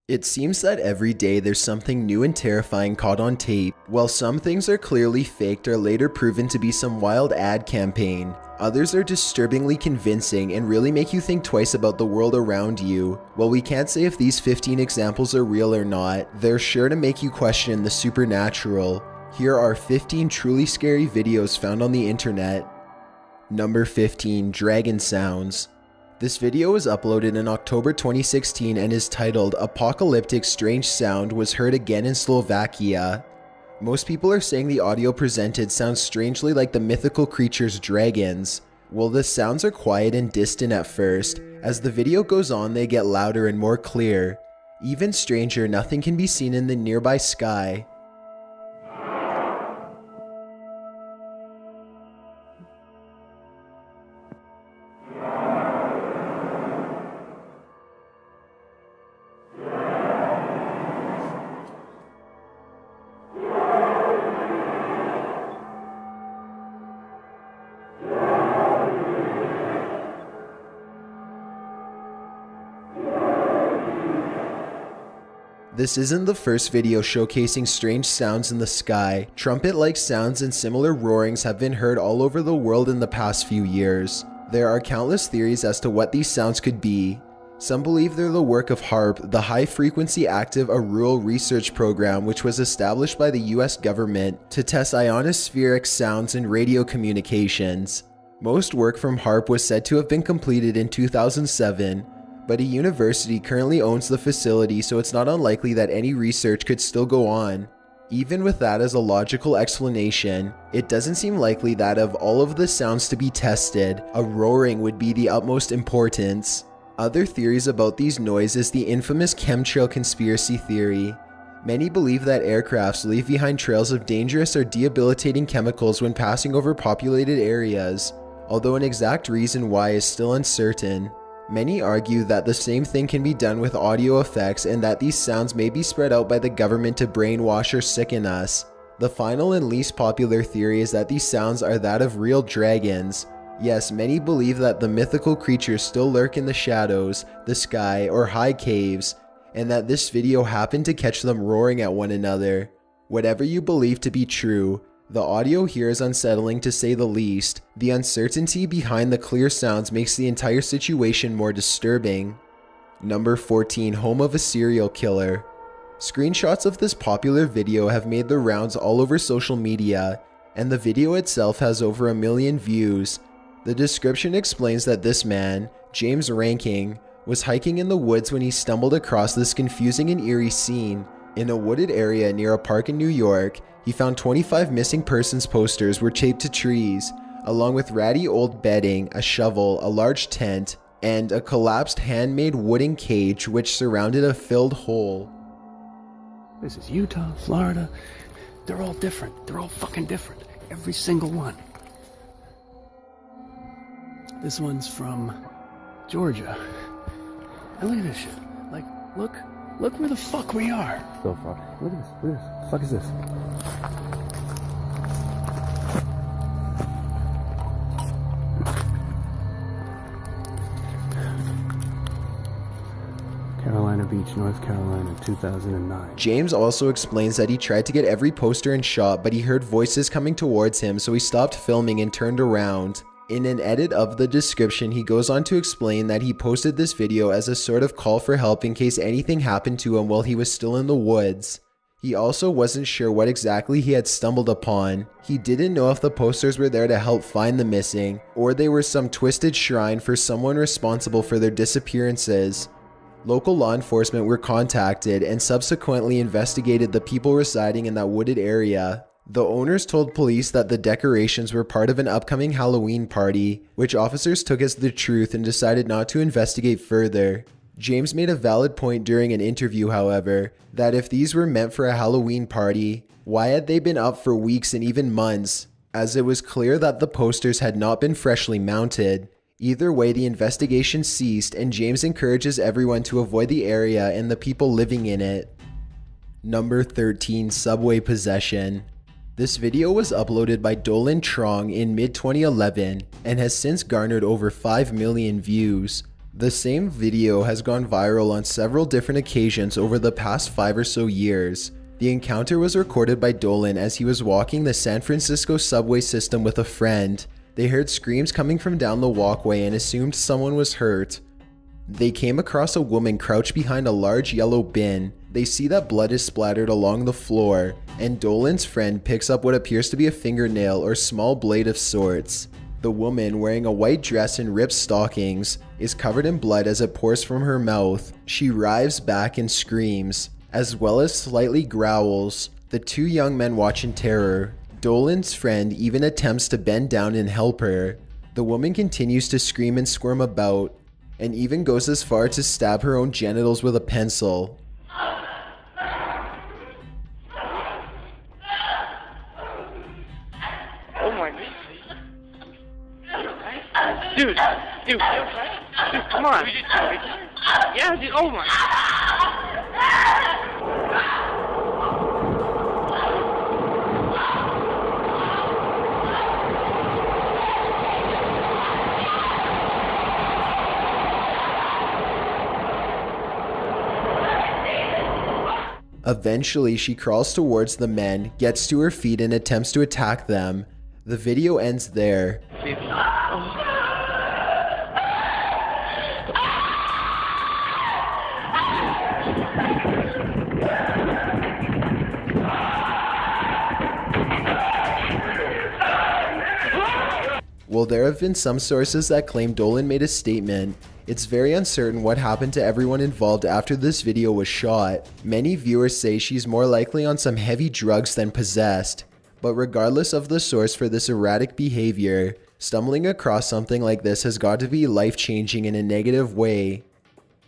It seems that every day there's something new and terrifying caught on tape. While some things are clearly faked or later proven to be some wild ad campaign, others are disturbingly convincing and really make you think twice about the world around you. While we can't say if these 15 examples are real or not, they're sure to make you question the supernatural. Here are 15 truly scary videos found on the internet. Number 15. Dragon Sounds. This video was uploaded in October 2016 and is titled "Apocalyptic Strange Sound Was Heard Again in Slovakia." Most people are saying the audio presented sounds strangely like the mythical creatures dragons. Well, the sounds are quiet and distant at first. As the video goes on, they get louder and more clear. Even stranger, nothing can be seen in the nearby sky. This isn't the first video showcasing strange sounds in the sky. Trumpet-like sounds and similar roarings have been heard all over the world in the past few years. There are countless theories as to what these sounds could be. Some believe they're the work of HAARP, the High Frequency Active Auroral Research Program, which was established by the US government to test ionospheric sounds in radio communications. Most work from HAARP was said to have been completed in 2007. But a university currently owns the facility, so it's not unlikely that any research could still go on. Even with that as a logical explanation, it doesn't seem likely that of all of the sounds to be tested, a roaring would be the utmost importance. Other theories about these noises is the infamous chemtrail conspiracy theory. Many believe that aircrafts leave behind trails of dangerous or debilitating chemicals when passing over populated areas, although an exact reason why is still uncertain. Many argue that the same thing can be done with audio effects and that these sounds may be spread out by the government to brainwash or sicken us. The final and least popular theory is that these sounds are that of real dragons. Yes, many believe that the mythical creatures still lurk in the shadows, the sky, or high caves, and that this video happened to catch them roaring at one another. Whatever you believe to be true, the audio here is unsettling to say the least. The uncertainty behind the clear sounds makes the entire situation more disturbing. Number 14. Home of a Serial Killer. Screenshots of this popular video have made the rounds all over social media, and the video itself has over 1 million views. The description explains that this man, James Ranking, was hiking in the woods when he stumbled across this confusing and eerie scene. In a wooded area near a park in New York, he found 25 missing persons posters were taped to trees, along with ratty old bedding, a shovel, a large tent, and a collapsed handmade wooden cage which surrounded a filled hole. This is Utah, Florida. They're all different. They're all fucking different. Every single one. This one's from Georgia. And look at this shit. Like, look where the fuck we are. So far. Look at this. Look at this. What the fuck is this? Carolina Beach, North Carolina, 2009. James also explains that he tried to get every poster and shot, but he heard voices coming towards him, so he stopped filming and turned around. In an edit of the description, he goes on to explain that he posted this video as a sort of call for help in case anything happened to him while he was still in the woods. He also wasn't sure what exactly he had stumbled upon. He didn't know if the posters were there to help find the missing, or they were some twisted shrine for someone responsible for their disappearances. Local law enforcement were contacted and subsequently investigated the people residing in that wooded area. The owners told police that the decorations were part of an upcoming Halloween party, which officers took as the truth and decided not to investigate further. James made a valid point during an interview, however, that if these were meant for a Halloween party, why had they been up for weeks and even months, as it was clear that the posters had not been freshly mounted. Either way, the investigation ceased, and James encourages everyone to avoid the area and the people living in it. Number 13. Subway Possession. This video was uploaded by Dolan Trong in mid-2011 and has since garnered over 5 million views. The same video has gone viral on several different occasions over the past 5 or so years. The encounter was recorded by Dolan as he was walking the San Francisco subway system with a friend. They heard screams coming from down the walkway and assumed someone was hurt. They came across a woman crouched behind a large yellow bin. They see that blood is splattered along the floor, and Dolan's friend picks up what appears to be a fingernail or small blade of sorts. The woman, wearing a white dress and ripped stockings, is covered in blood as it pours from her mouth. She writhes back and screams, as well as slightly growls. The two young men watch in terror. Dolan's friend even attempts to bend down and help her. The woman continues to scream and squirm about, and even goes as far to stab her own genitals with a pencil. Oh my god. Dude, come on. Yeah, dude, oh my. Eventually, she crawls towards the men, gets to her feet, and attempts to attack them. The video ends there. While there have been some sources that claim Dolan made a statement, it's very uncertain what happened to everyone involved after this video was shot. Many viewers say she's more likely on some heavy drugs than possessed. But regardless of the source for this erratic behavior, stumbling across something like this has got to be life-changing in a negative way.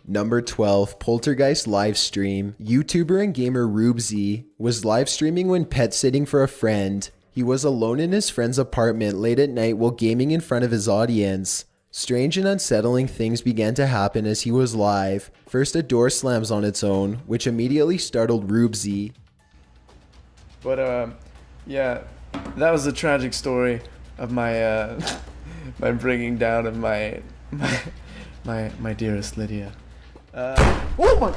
Number 12, Poltergeist livestream. YouTuber and gamer Rubesy was live streaming when pet sitting for a friend. He was alone in his friend's apartment late at night while gaming in front of his audience. Strange and unsettling things began to happen as he was live. First, a door slams on its own, which immediately startled Rubesy. But yeah, that was a tragic story of my my bringing down of my dearest Lydia. Oh my!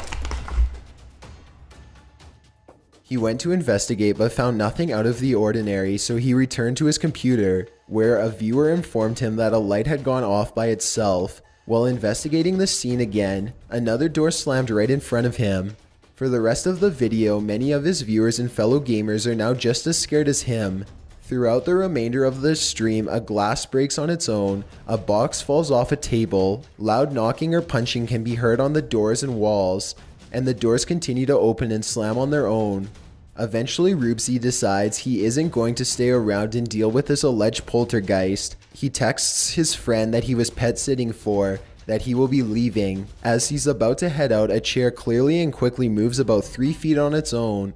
He went to investigate but found nothing out of the ordinary, so he returned to his computer, where a viewer informed him that a light had gone off by itself. While investigating the scene again, another door slammed right in front of him. For the rest of the video, many of his viewers and fellow gamers are now just as scared as him. Throughout the remainder of the stream, a glass breaks on its own, a box falls off a table, loud knocking or punching can be heard on the doors and walls, and the doors continue to open and slam on their own. Eventually, Rubesy decides he isn't going to stay around and deal with this alleged poltergeist. He texts his friend that he was pet sitting for, that he will be leaving. As he's about to head out, a chair clearly and quickly moves about 3 feet on its own.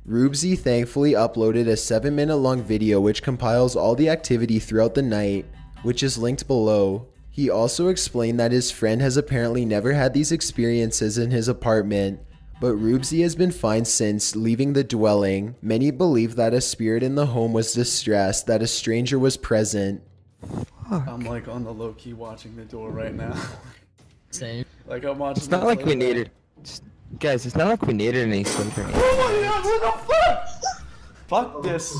Rubesy thankfully uploaded a 7-minute long video which compiles all the activity throughout the night, which is linked below. He also explained that his friend has apparently never had these experiences in his apartment, but Rubesy has been fine since leaving the dwelling. Many believe that a spirit in the home was distressed, that a stranger was present. I'm like on the low key watching the door right now. Same. Like I'm watching. It's not like we needed. Guys, it's not like we needed any sleep or anything. Oh my god, what the fuck? Fuck this.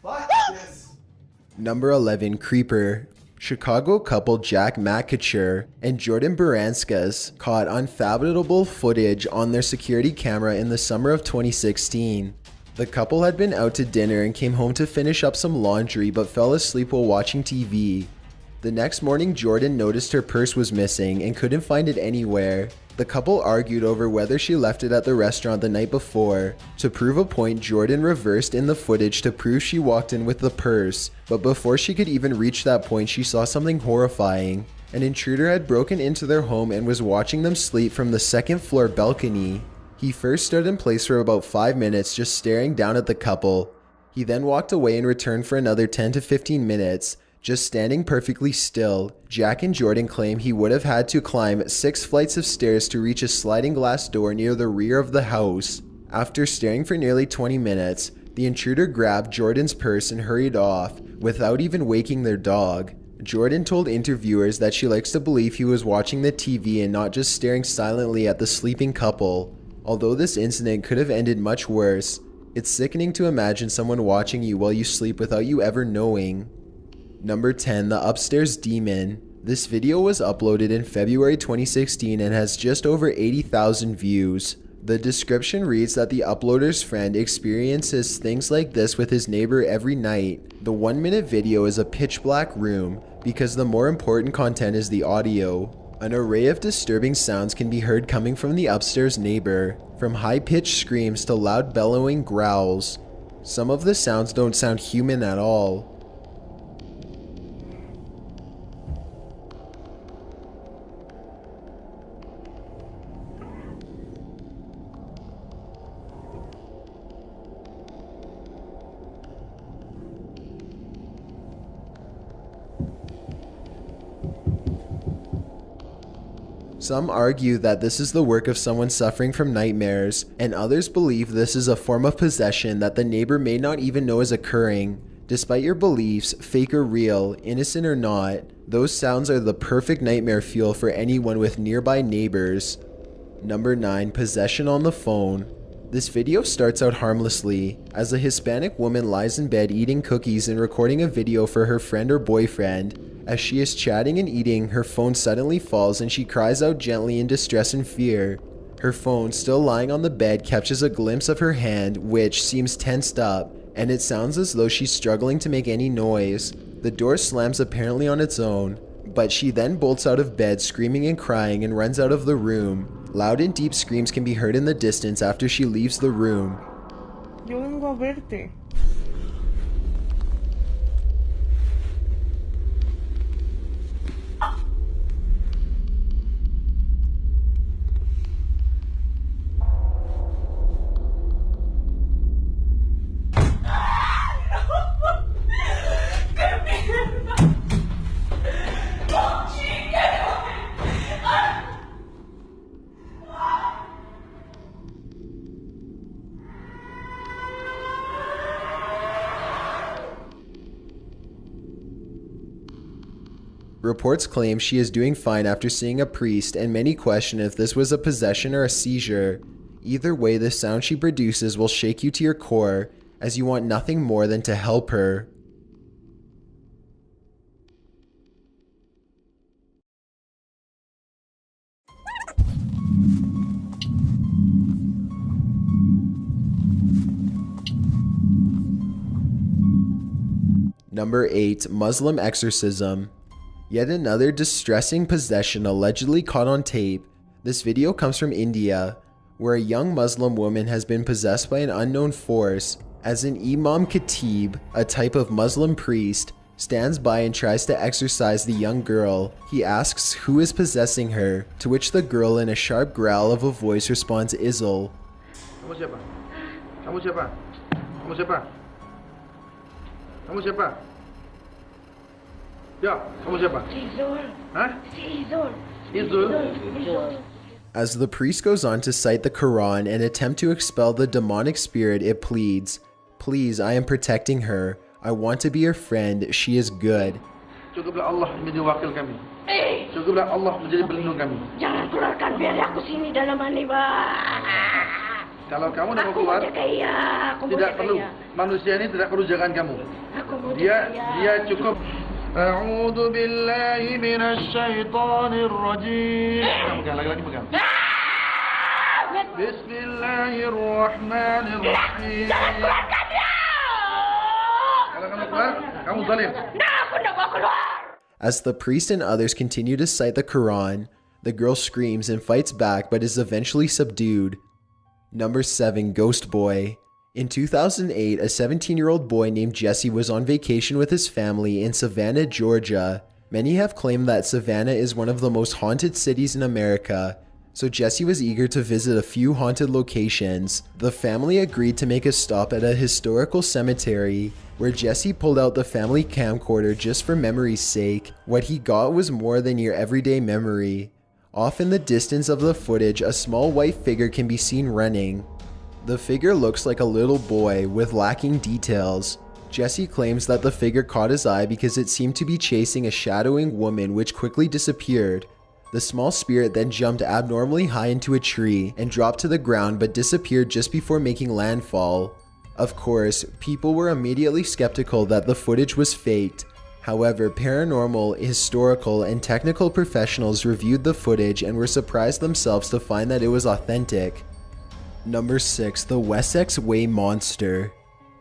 Fuck this. Number 11, Creeper. Chicago couple Jack McAture and Jordan Baranskas caught unfathomable footage on their security camera in the summer of 2016. The couple had been out to dinner and came home to finish up some laundry but fell asleep while watching TV. The next morning, Jordan noticed her purse was missing and couldn't find it anywhere. The couple argued over whether she left it at the restaurant the night before. To prove a point, Jordan reversed in the footage to prove she walked in with the purse, but before she could even reach that point, she saw something horrifying. An intruder had broken into their home and was watching them sleep from the second-floor balcony. He first stood in place for about 5 minutes just staring down at the couple. He then walked away and returned for another 10 to 15 minutes. Just standing perfectly still. Jack and Jordan claim he would have had to climb 6 flights of stairs to reach a sliding glass door near the rear of the house. After staring for nearly 20 minutes, the intruder grabbed Jordan's purse and hurried off, without even waking their dog. Jordan told interviewers that she likes to believe he was watching the TV and not just staring silently at the sleeping couple. Although this incident could have ended much worse, it's sickening to imagine someone watching you while you sleep without you ever knowing. Number 10, the upstairs demon. This video was uploaded in February 2016 and has just over 80,000 views. The description reads that the uploader's friend experiences things like this with his neighbor every night. The 1-minute video is a pitch black room because the more important content is the audio. An array of disturbing sounds can be heard coming from the upstairs neighbor, from high-pitched screams to loud bellowing growls. Some of the sounds don't sound human at all. Some argue that this is the work of someone suffering from nightmares, and others believe this is a form of possession that the neighbor may not even know is occurring. Despite your beliefs, fake or real, innocent or not, those sounds are the perfect nightmare fuel for anyone with nearby neighbors. Number 9, possession on the phone. This video starts out harmlessly, as a Hispanic woman lies in bed eating cookies and recording a video for her friend or boyfriend. As she is chatting and eating, her phone suddenly falls and she cries out gently in distress and fear. Her phone, still lying on the bed, catches a glimpse of her hand, which seems tensed up, and it sounds as though she's struggling to make any noise. The door slams apparently on its own, but she then bolts out of bed screaming and crying and runs out of the room. Loud and deep screams can be heard in the distance after she leaves the room. Yo vengo a verte. Reports claim she is doing fine after seeing a priest, and many question if this was a possession or a seizure. Either way, the sound she produces will shake you to your core, as you want nothing more than to help her. Number 8, Muslim exorcism. Yet another distressing possession allegedly caught on tape. This video comes from India, where a young Muslim woman has been possessed by an unknown force, as an Imam Khatib, a type of Muslim priest, stands by and tries to exorcise the young girl. He asks who is possessing her, to which the girl in a sharp growl of a voice responds, Izzle. Kamu siapa? Kamu siapa? Kamu siapa? Kamu siapa? Ya, kamu siapa? Hah? Izzul. As the priest goes on to cite the Quran and attempt to expel the demonic spirit, it pleads, "Please, I am protecting her. I want to be her friend. She is good." Cukuplah Allah menjadi wakil kami. Cukuplah Allah menjadi pelindung kami. Jangan keluarkan biar aku sini dalam mani, Bang. Kalau kamu nak keluar, tidak perlu. Manusia ini tidak perlu jagaan kamu. Dia cukup. A'udzu billahi minasyaitonir rajim. Pegang lagi pegang. Bismillahirrahmanirrahim. Kalau kamu keluar, kamu zalim. As the priest and others continue to cite the Quran, the girl screams and fights back but is eventually subdued. Number 7, Ghost Boy. In 2008, a 17-year-old boy named Jesse was on vacation with his family in Savannah, Georgia. Many have claimed that Savannah is one of the most haunted cities in America, so Jesse was eager to visit a few haunted locations. The family agreed to make a stop at a historical cemetery, where Jesse pulled out the family camcorder just for memory's sake. What he got was more than your everyday memory. Off in the distance of the footage, a small white figure can be seen running. The figure looks like a little boy with lacking details. Jesse claims that the figure caught his eye because it seemed to be chasing a shadowing woman which quickly disappeared. The small spirit then jumped abnormally high into a tree and dropped to the ground but disappeared just before making landfall. Of course, people were immediately skeptical that the footage was faked. However, paranormal, historical, and technical professionals reviewed the footage and were surprised themselves to find that it was authentic. Number 6. The Wessex Way Monster.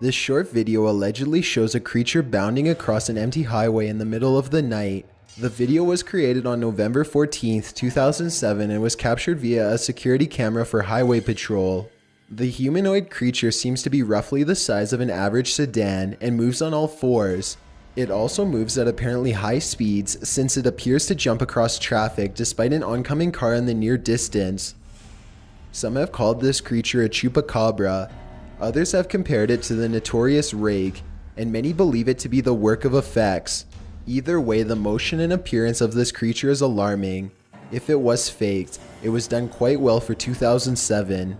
This short video allegedly shows a creature bounding across an empty highway in the middle of the night. The video was created on November 14, 2007 and was captured via a security camera for highway patrol. The humanoid creature seems to be roughly the size of an average sedan and moves on all fours. It also moves at apparently high speeds since it appears to jump across traffic despite an oncoming car in the near distance. Some have called this creature a chupacabra, others have compared it to the notorious rake, and many believe it to be the work of effects. Either way, the motion and appearance of this creature is alarming. If it was faked, it was done quite well for 2007.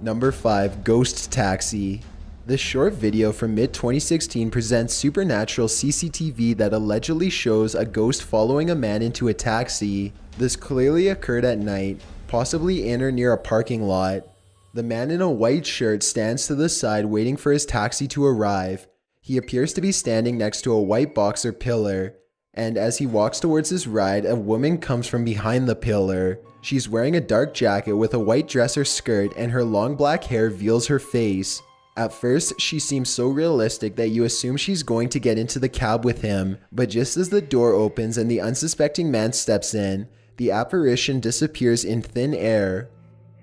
Number 5. Ghost Taxi. This short video from mid-2016 presents supernatural CCTV that allegedly shows a ghost following a man into a taxi. This clearly occurred at night, possibly in or near a parking lot. The man in a white shirt stands to the side waiting for his taxi to arrive. He appears to be standing next to a white box or pillar, and as he walks towards his ride, a woman comes from behind the pillar. She's wearing a dark jacket with a white dress or skirt, and her long black hair veils her face. At first, she seems so realistic that you assume she's going to get into the cab with him, but just as the door opens and the unsuspecting man steps in, the apparition disappears in thin air.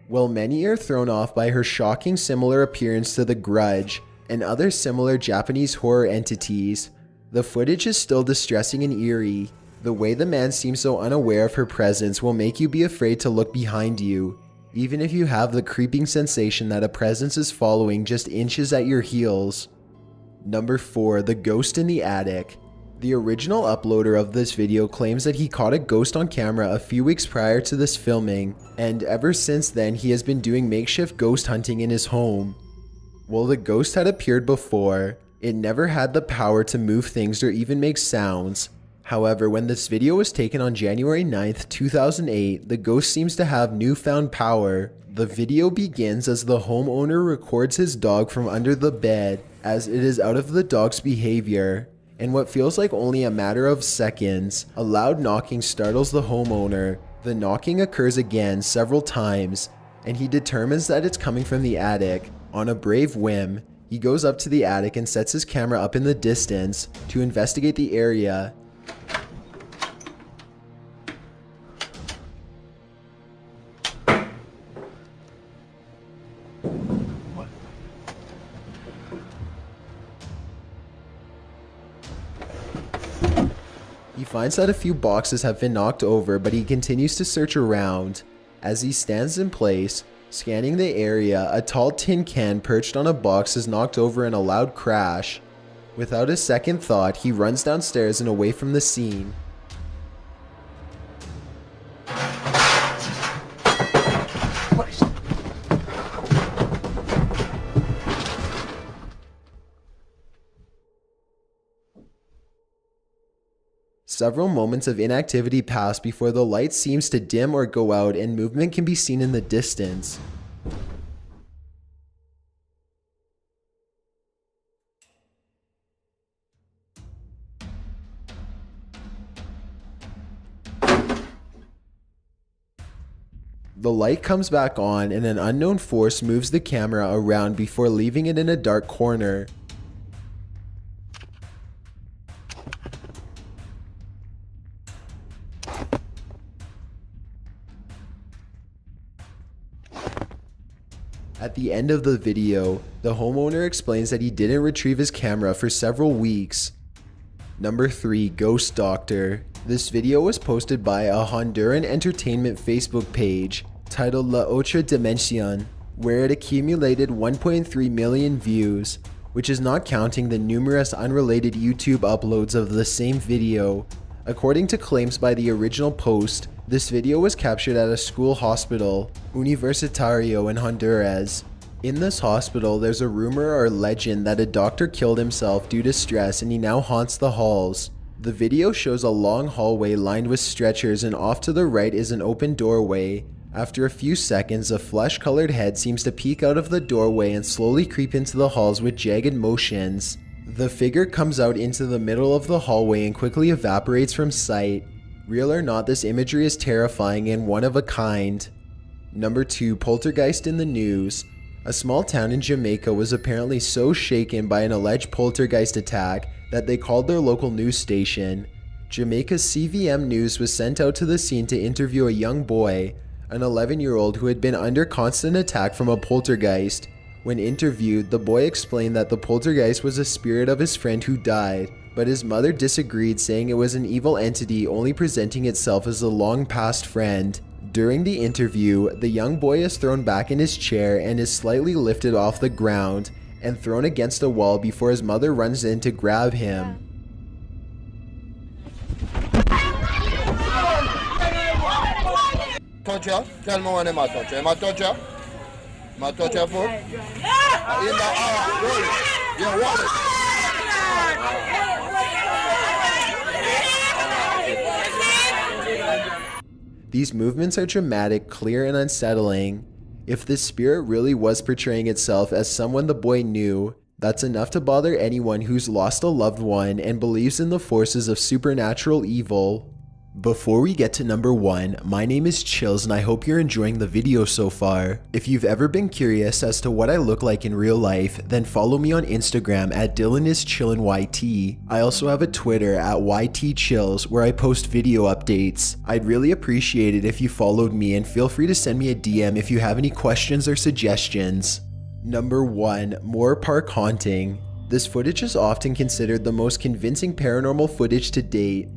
While many are thrown off by her shocking similar appearance to The Grudge and other similar Japanese horror entities, the footage is still distressing and eerie. The way the man seems so unaware of her presence will make you be afraid to look behind you, even if you have the creeping sensation that a presence is following just inches at your heels. Number 4. The Ghost in the Attic. The original uploader of this video claims that he caught a ghost on camera a few weeks prior to this filming, and ever since then he has been doing makeshift ghost hunting in his home. While the ghost had appeared before, it never had the power to move things or even make sounds. However, when this video was taken on January 9th, 2008, the ghost seems to have newfound power. The video begins as the homeowner records his dog from under the bed, as it is out of the dog's behavior. In what feels like only a matter of seconds, a loud knocking startles the homeowner. The knocking occurs again several times, and he determines that it's coming from the attic. On a brave whim, he goes up to the attic and sets his camera up in the distance to investigate the area. He finds that a few boxes have been knocked over, but he continues to search around. As he stands in place, scanning the area, a tall tin can perched on a box is knocked over in a loud crash. Without a second thought, he runs downstairs and away from the scene. Several moments of inactivity pass before the light seems to dim or go out and movement can be seen in the distance. The light comes back on and an unknown force moves the camera around before leaving it in a dark corner. At the end of the video, the homeowner explains that he didn't retrieve his camera for several weeks. Number 3. Ghost Doctor. This video was posted by a Honduran entertainment Facebook page titled La Otra Dimensión, where it accumulated 1.3 million views, which is not counting the numerous unrelated YouTube uploads of the same video. According to claims by the original post, this video was captured at a school hospital, Universitario in Honduras. In this hospital, there's a rumor or legend that a doctor killed himself due to stress and he now haunts the halls. The video shows a long hallway lined with stretchers, and off to the right is an open doorway. After a few seconds, a flesh-colored head seems to peek out of the doorway and slowly creep into the halls with jagged motions. The figure comes out into the middle of the hallway and quickly evaporates from sight. Real or not, this imagery is terrifying and one of a kind. Number 2, poltergeist in the news. A small town in Jamaica was apparently so shaken by an alleged poltergeist attack that they called their local news station. Jamaica's CVM News was sent out to the scene to interview a young boy, an 11-year-old who had been under constant attack from a poltergeist. When interviewed, the boy explained that the poltergeist was a spirit of his friend who died, but his mother disagreed, saying it was an evil entity only presenting itself as a long-past friend. During the interview, the young boy is thrown back in his chair and is slightly lifted off the ground and thrown against a wall before his mother runs in to grab him. Torture? Tell me when my torture. My torture? My torture for? Yeah, wallet. These movements are dramatic, clear, and unsettling. If this spirit really was portraying itself as someone the boy knew, that's enough to bother anyone who's lost a loved one and believes in the forces of supernatural evil. Before we get to number 1, my name is Chills and I hope you're enjoying the video so far. If you've ever been curious as to what I look like in real life, then follow me on Instagram at DylanIsChillinYT. I also have a Twitter at YTChills where I post video updates. I'd really appreciate it if you followed me, and feel free to send me a DM if you have any questions or suggestions. Number 1, Moore Park Haunting. This footage is often considered the most convincing paranormal footage to date.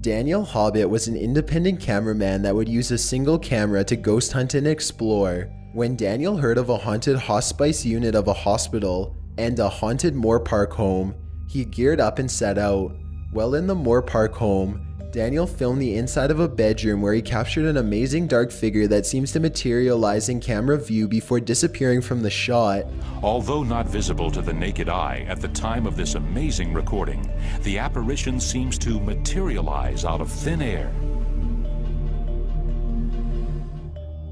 Daniel Hobbit was an independent cameraman that would use a single camera to ghost hunt and explore. When Daniel heard of a haunted hospice unit of a hospital and a haunted Moore Park home, he geared up and set out. While in the Moore Park home, Daniel filmed the inside of a bedroom where he captured an amazing dark figure that seems to materialize in camera view before disappearing from the shot. Although not visible to the naked eye at the time of this amazing recording, the apparition seems to materialize out of thin air.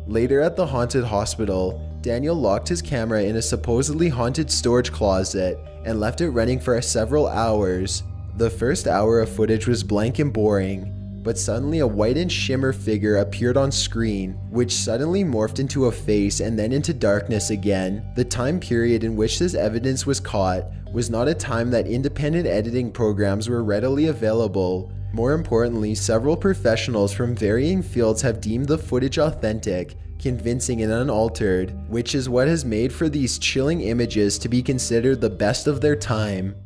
Later at the haunted hospital, Daniel locked his camera in a supposedly haunted storage closet and left it running for several hours. The first hour of footage was blank and boring, but suddenly a white and shimmer figure appeared on screen, which suddenly morphed into a face and then into darkness again. The time period in which this evidence was caught was not a time that independent editing programs were readily available. More importantly, several professionals from varying fields have deemed the footage authentic, convincing, and unaltered, which is what has made for these chilling images to be considered the best of their time.